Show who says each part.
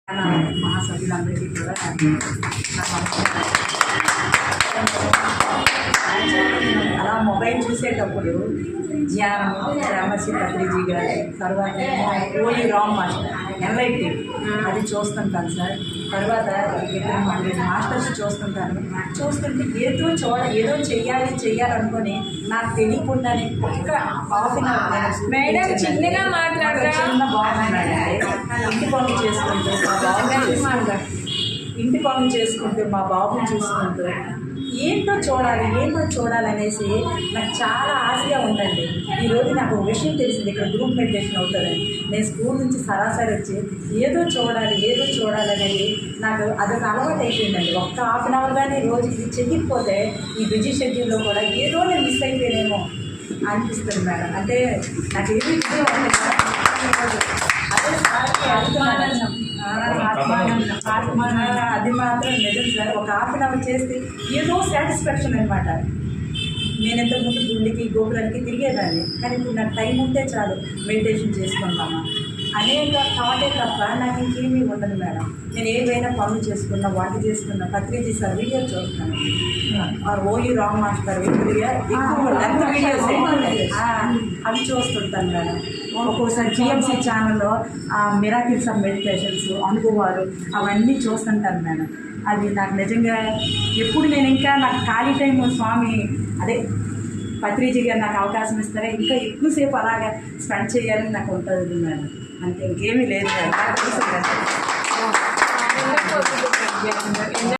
Speaker 1: మహాసభ్యులందరికీ కూడా అలా మొబైల్ చూసేటప్పుడు ధ్యానం రామశ్రీ పత్రిజీ గారు, తర్వాత ఓయి రామ్ మాస్టర్ ఎన్లైటీ అది చూస్తుంటాను సార్. తర్వాత మాస్టర్స్ చూస్తుంటే ఏదో చెయ్యాలనుకొని నాకు తెలియకుండానే ఒక్క హాఫ్ అన్ అవర్
Speaker 2: మేడం చిన్నగా మాట్లాడరా,
Speaker 1: చిన్న బాగున్నాడండి. ఇంటి పనులు చేసుకుంటూ మా బాబుని చూసుకుంటూ ఏంటో చూడాలనేసి నాకు చాలా ఆశగా ఉందండి. ఈరోజు నాకు ఒక విషయం తెలిసింది, ఇక్కడ గ్రూప్ మెడిటేషన్ అవుతుందని. నేను స్కూల్ నుంచి సరాసరి వచ్చి ఏదో చూడాలనేది నాకు అదొక అలవాటు అయిపోయిందండి. ఒక్క హాఫ్ అన్ అవర్ కానీ రోజు ఇది చెయ్యకపోతే ఈ బిజీ షెడ్యూల్లో కూడా ఏదో నేను మిస్ అయిపోయానేమో అనిపిస్తుంది మేడం. అంటే నాకు ఏది అది మాత్రం నిజం సార్. ఒక హాఫ్ అన్ అవర్ చేస్తే ఏదో సాటిస్ఫాక్షన్ అనమాట. నేను ఇంతకుముందు గుళ్ళకి గోపురానికి తిరిగేదాన్ని, కానీ ఇప్పుడు నాకు టైం ఉంటే చాలు మెడిటేషన్ చేసుకుంటాము అనేక థాటే తప్ప నాకు ఇంకేమీ ఉండదు మేడం. నేను ఏవైనా పనులు చేసుకున్నా, వంట చేసుకున్నా, పత్రిజీ సార్ వీడియో చూస్తాను, ఓయి రామ్ మాస్టర్ ఎక్కువ లెంత్ వీడియోస్ అవి చూస్తుంటాను మేడం. ఒక్కోసారి జిఎంసీ ఛానల్లో మిరాకిల్స్ ఆఫ్ మెడిటేషన్స్ అనుభవాలు అవన్నీ చూస్తుంటాను మేడం. అది నాకు నిజంగా ఎప్పుడు నేను ఇంకా నాకు ఖాళీ టైం స్వామి అదే పత్రిజీ గారు నాకు అవకాశం ఇస్తారే ఇంకా ఎక్కువసేపు అలాగా స్పెండ్ చేయాలని నాకు ఉంటుంది మేడం. అంతే, ఇంకేమీ లేదు మేడం.